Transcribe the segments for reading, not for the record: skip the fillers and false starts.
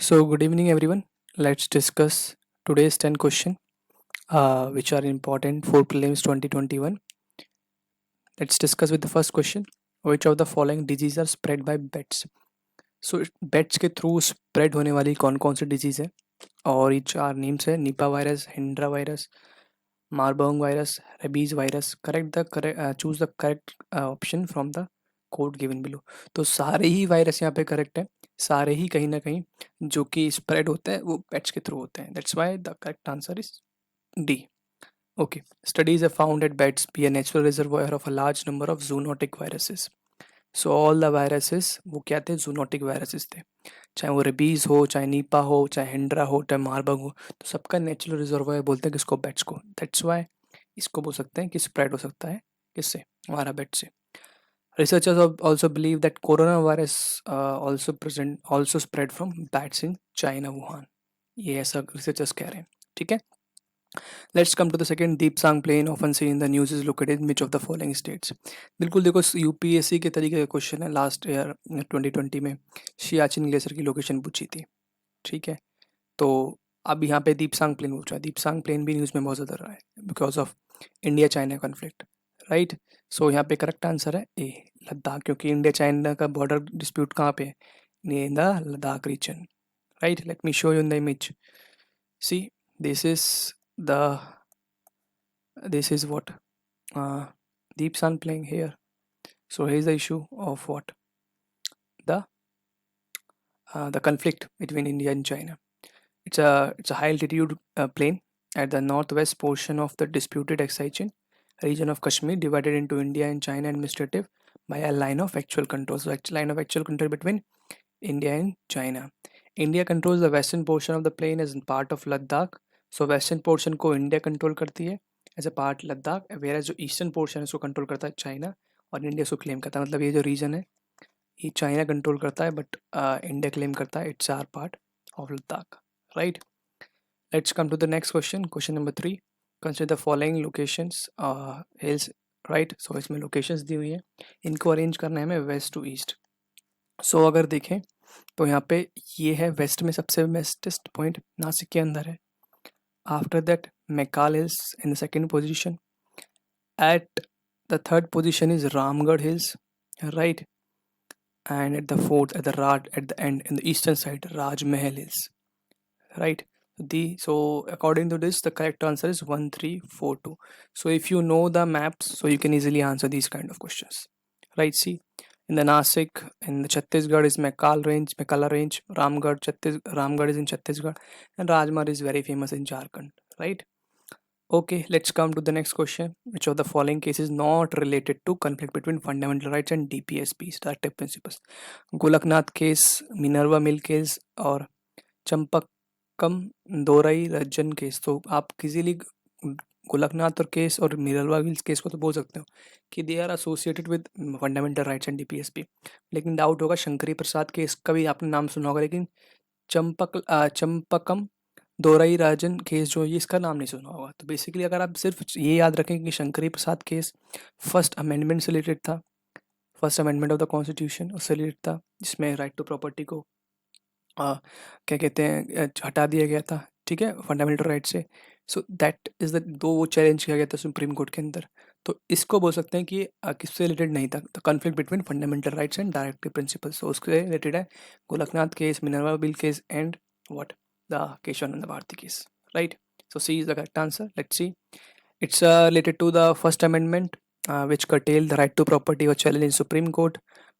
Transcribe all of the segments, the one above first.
So, good evening, everyone. Let's discuss today's 10 question, which are important for prelims 2021. Let's discuss with the first question. Which of the following diseases are spread by bats? So, bats के through spread होने वाली कौन कौन सी disease है और ये चार names है Nipah virus, Hendra virus, Marburg virus, rabies virus. Correct the correct choose the correct option from the code given below. तो सारे ही वायरस यहाँ पे करेक्ट है. सारे ही कहीं ना कहीं जो कि स्प्रेड होते हैं वो पेट्स के थ्रू होते हैं. That's why the correct answer is D. Okay. Studies have found that bats be a natural reservoir of a large number of zoonotic viruses. So all the viruses वो क्या थे? Zoonotic viruses थे. चाहे वो rabies हो, चाहे Nipah हो, चाहे हिंड्रा हो, चाहे मारबर्ग हो, तो सबका नेचुरल रिजर्वायर बोलते हैं किसको? बैट्स को. दैट्स वाई इसको बोल सकते हैं कि स्प्रेड हो सकता है किससे? हमारा बैट से. Researchers also believe that coronavirus also spread from bats in China, Wuhan. ये ऐसा रिसर्चर्स कह रहे हैं. ठीक है. Let's come to the second. Depsang plain often seen in the news is located in which of the following states. बिल्कुल देखो, UPSC के तरीके का क्वेश्चन है. लास्ट ईयर 2020 में सियाचिन ग्लेशियर की लोकेशन पूछी थी. ठीक है. तो अब यहाँ पे दीपसांग प्लेन पूछा है. दीपसांग प्लेन भी न्यूज़ में बहुत ज़्यादा रहा है because of India China conflict. Right. So यहाँ पे करेक्ट आंसर है ए, लद्दाख. क्योंकि इंडिया चाइना का बॉर्डर डिस्प्यूट कहाँ पे है? In the Ladakh region. Right. Let me show you in the image. See, this is the this is what deep sun playing here. So here's the issue of what the the conflict between India and China. It's a high altitude plain at the northwest portion of the disputed excision region of Kashmir, divided into India and China administrative by a line of actual control. So line of actual control between India and China. India controls the western portion of the plain as part of Ladakh. So western portion को India control करती है as a part Ladakh, whereas जो eastern portion है उसको control करता है China और India उसको claim करता है. मतलब ये जो region है ये China control करता है but India claim करता है it's our part of Ladakh. Right. Let's come to the next question. Question number 3. Consider the following locations hills. Right. So इसमें locations दी हुई है. इनको arrange करना है हमें west to east. So अगर देखें तो यहाँ पे ये है वेस्ट में सबसे वेस्टेस्ट पॉइंट नासिक के अंदर है. After that Maikal hills in the second position. At the third position is Ramgarh hills. Right. And at the fourth at the and in the eastern side Rajmahal hills. Right. So according to this the correct answer is 1 3 4 2. So if you know the maps, so you can easily answer these kind of questions. Right. See, in the Nasik, in the Chhattisgarh is Mekala range. Ramgarh is in Chhattisgarh, and Rajmar is very famous in Jharkhand. Right. Okay, let's come to the next question. Which of the following cases not related to conflict between fundamental rights and DPSP, directive principles? Golaknath case, Minerva Mill case, और Champakam दोरई Rajjan case. तो आप किसी गोलकनाथ और case और Minerva mills case को तो बोल सकते हो कि they are associated with fundamental rights and DPSP. लेकिन डाउट होगा शंकरी प्रसाद केस का भी आपने नाम सुना होगा, लेकिन चंपकम दोरई राजन केस जो ये इसका नाम नहीं सुना होगा. तो बेसिकली अगर आप सिर्फ ये याद रखें कि शंकरी प्रसाद केस फर्स्ट अमेंडमेंट से रिलेटेड था, first amendment of the constitution उससे रिलेटेड था, जिसमें राइट टू प्रॉपर्टी को क्या कहते हैं हटा दिया गया था. ठीक है, फंडामेंटल राइट से. सो दैट इज़ द दो वो चैलेंज किया गया था सुप्रीम कोर्ट के अंदर. तो इसको बोल सकते हैं कि किससे रिलेटेड नहीं था. The conflict between fundamental rights and directive principles. So उसके रिलेटेड है गोलकनाथ केस, मिनरवा बिल case and what the Kesavananda Bharati case. Right. So C is the correct answer. Let's see. It's related to the first amendment which curtailed the right to property और challenge in Supreme Court.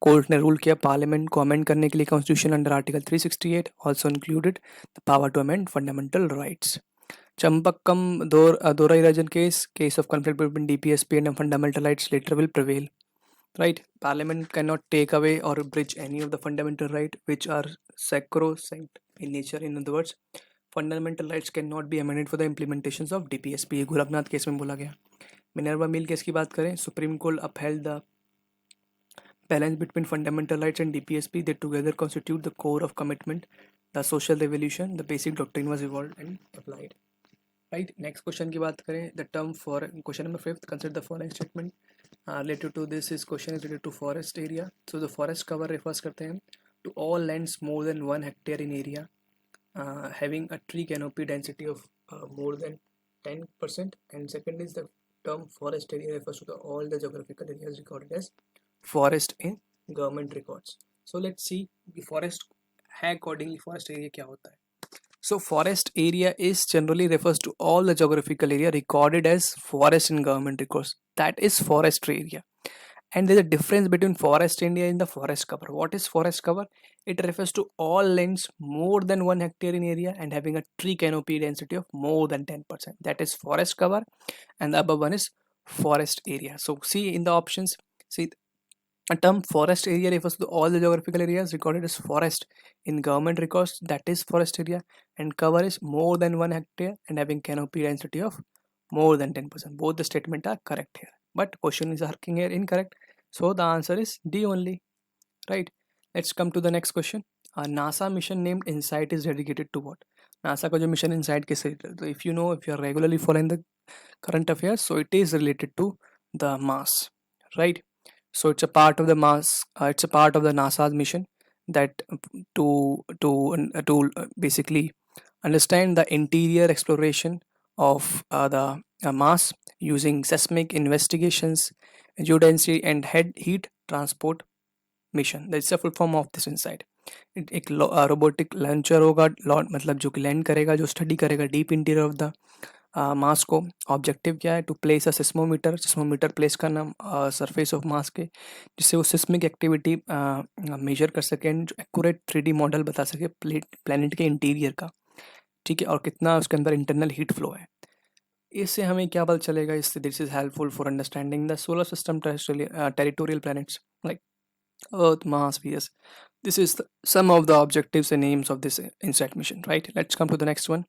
Court ने rule किया parliament को amend करने के लिए constitution under article 368 also included the power to amend fundamental rights. Champakam Dorairajan case of conflict between DPSP and fundamental rights later will prevail. Right. Parliament cannot take away or bridge any of the fundamental right which are sacrosanct in nature. In other words, fundamental rights cannot be amended for the implementations of DPSP. ये Gorakhnath case में बोला गया. Minerva mill case की बात करें, supreme court upheld the balance between fundamental rights and DPSP. They together constitute the core of commitment, the social revolution. The basic doctrine was evolved and applied. Right. Next question की बात करें, the term for question number 5. Consider the following statement related to this. Is question is related to forest area. So the forest cover refers करते हैं to all lands more than 1 hectare in area having a tree canopy density of more than 10%, and second is the term forest area refers to all the geographical areas recorded as forest in government records. So let's see the forest है accordingly forest area क्या होता है. So forest area is generally refers to all the geographical area recorded as forest in government records. That is forestry area. And there's a difference between forest area and the forest cover. What is forest cover? It refers to all lands more than 1 hectare in area and having a tree canopy density of more than 10%. That is forest cover, and the above one is forest area. So see in the options, see a term forest area refers to all the geographical areas recorded as forest in government records. That is forest area, and cover is more than 1 hectare and having canopy density of more than 10%. Both the statement are correct here, but question is asking here incorrect. So the answer is D only, right? Let's come to the next question. A NASA mission named InSight is dedicated to what? NASA का जो mission InSight किससे related? So if you know, if you are regularly following the current affairs, so it is related to the Mars, right? So it's a part of the Mars. It's a part of the NASA's mission that to basically understand the interior exploration of the Mars using seismic investigations, geodensity, and heat transport mission. That's the full form of this InSight. एक robotic launcher होगा, मतलब जो कि land करेगा, जो study करेगा deep interior of the Mars को. Objective क्या है? To place a seismometer place करना सरफेस ऑफ मास के, जिससे वो सिस्मिक एक्टिविटी मेजर कर सके एंड एक्यूरेट 3D मॉडल बता सके प्लेनेट के इंटीरियर का, ठीक है, और कितना उसके अंदर इंटरनल हीट फ्लो है. इससे हमें क्या पता चलेगा? इससे this is helpful for understanding the solar system territorial planets like Earth, Mars, Venus. This is some of the objectives and aims of this InSight mission, right? Let's come to the next one.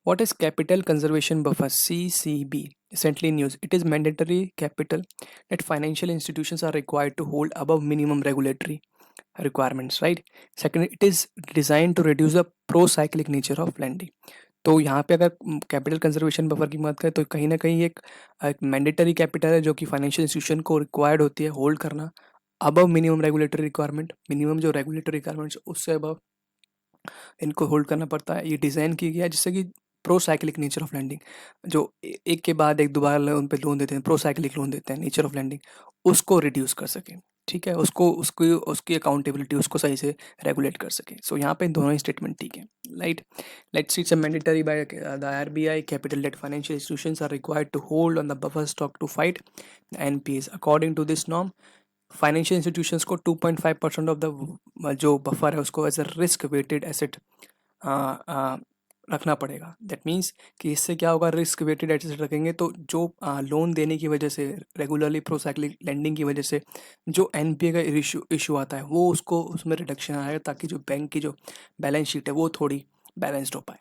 What is Capital Conservation Buffer, CCB? Recently news. It is mandatory capital that financial institutions are required to hold above minimum regulatory requirements, right? Second, it is designed to reduce the pro-cyclic nature of lending. तो यहाँ पे अगर capital conservation buffer की बात करें तो कहीं ना कहीं एक मैंडेटरी कैपिटल है जो कि फाइनेंशियल इंस्टीट्यूशन को रिक्वायर्ड होती है होल्ड करना above minimum regulatory requirement. Minimum जो रेगुलेटरी रिक्वायरमेंट्स उससे अबव इनको होल्ड करना पड़ता है. ये डिज़ाइन किया गया है जिससे कि pro cyclic nature of landing, जो एक के बाद एक दोबारा उन पे लोन देते हैं, प्रो साइक्लिक लोन देते हैं, नेचर ऑफ लैंडिंग उसको रिड्यूस कर सके, ठीक है, उसको उसकी उसकी अकाउंटेबिलिटी उसको सही से रेगुलेट कर सके. सो यहाँ पे दोनों ही स्टेटमेंट ठीक है, right. Let's it's a mandatory by the RBI capital debt financial institutions are required to hold on the buffer stock to fight NPS. According to this norm financial institutions को 2.5% of the जो buffer है उसको as a risk weighted asset रखना पड़ेगा. That means कि इससे क्या होगा? रिस्क वेटेड एसेट रखेंगे तो जो लोन देने की वजह से रेगुलरली प्रोसाइक्लिक लेंडिंग की वजह से जो एनपीए का इशू आता है वो उसको उसमें रिडक्शन आएगा ताकि जो बैंक की जो बैलेंस शीट है वो थोड़ी बैलेंस्ड हो पाए,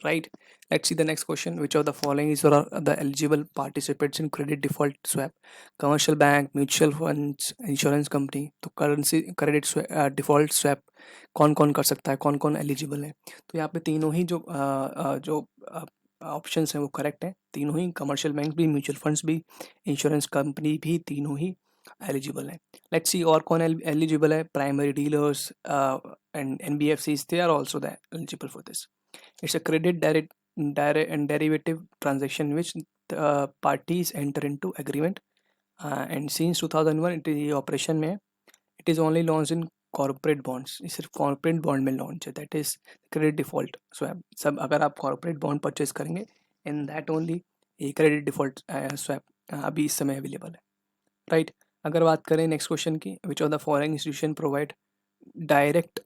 right? Let's see the next question. Which of the following is or are the eligible participants in credit default swap? Commercial bank, mutual funds, insurance company. तो करेंसी क्रेडिट डिफॉल्ट स्वैप कौन कौन कर सकता है, कौन कौन एलिजिबल है? तो यहाँ पे तीनों ही जो ऑप्शंस हैं वो करेक्ट हैं. तीनों ही कमर्शियल बैंक भी, म्यूचुअल फंड्स भी, इंश्योरेंस कंपनी भी, तीनों ही एलिजिबल है. लेट्स सी और कौन एलिजिबल है. Primary dealers and NBFCs, they are also the eligible for this. It's a credit direct and derivative transaction which the parties enter into agreement. And since 2001 it is operation में. It is only launched in corporate bonds. ये सिर्फ corporate bond में launch है. That is credit default swap. सब अगर आप corporate bond purchase करेंगे in that only ये credit default swap अभी इस समय available है, right? अगर बात करें next question की, which of the following institution provide direct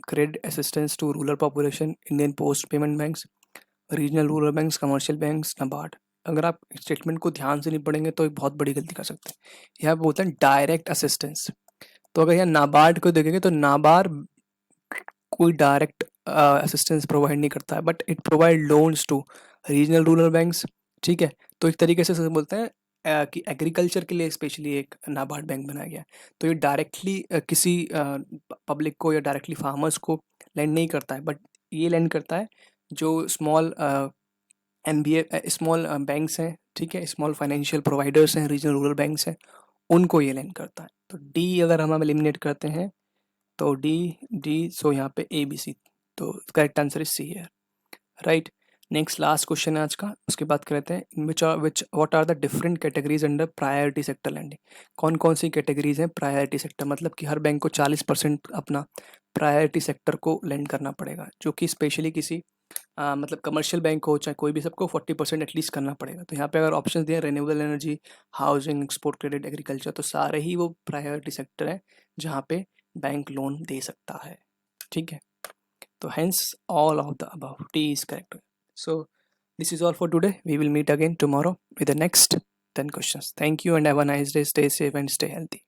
credit assistance to rural population? Indian post payment banks, regional rural banks, commercial banks, NABARD. अगर आप स्टेटमेंट को ध्यान से नहीं पढ़ेंगे तो एक बहुत बड़ी गलती कर सकते हैं. यहाँ पे बोलते हैं डायरेक्ट असिस्टेंस. तो अगर यहाँ नाबार्ड को देखेंगे तो नाबार्ड कोई डायरेक्ट असिस्टेंस प्रोवाइड नहीं करता है, but it provide loans to regional rural banks, ठीक है. तो एक तरीके से बोलते हैं कि एग्रीकल्चर के लिए स्पेशली एक नाबार्ड बैंक बनाया गया है. तो ये डायरेक्टली किसी पब्लिक को या डायरेक्टली फार्मर्स को लैंड नहीं करता है, बट ये लैंड करता है जो स्मॉल स्मॉल बैंक्स हैं, ठीक है, स्मॉल फाइनेंशियल प्रोवाइडर्स हैं, रीजनल रूरल बैंक्स हैं, उनको ये लैंड करता है. तो डी अगर हम एलिमिनेट करते हैं तो डी सो यहाँ पे ए बी सी तो करेक्ट आंसर इज सी है, राइट। नेक्स्ट लास्ट क्वेश्चन है आज का, उसके बाद कर लेते हैं which what are the different categories under priority sector lending. कौन कौन सी कैटेगरीज हैं प्रायोरिटी सेक्टर, मतलब कि हर बैंक को 40% अपना प्रायोरिटी सेक्टर को लेंड करना पड़ेगा, जो कि स्पेशली किसी मतलब कमर्शियल बैंक हो चाहे कोई भी, सबको 40% एटलीस्ट करना पड़ेगा। तो यहाँ पे अगर ऑप्शन दिए renewable energy, housing, export credit, agriculture, तो सारे ही वो प्रायोरिटी सेक्टर है जहाँ पे बैंक लोन दे सकता है, ठीक है। तो hence all of the above, T is correct. So this is all for today. We will meet again tomorrow with the next 10 questions. Thank you and have a nice day. Stay safe and stay healthy.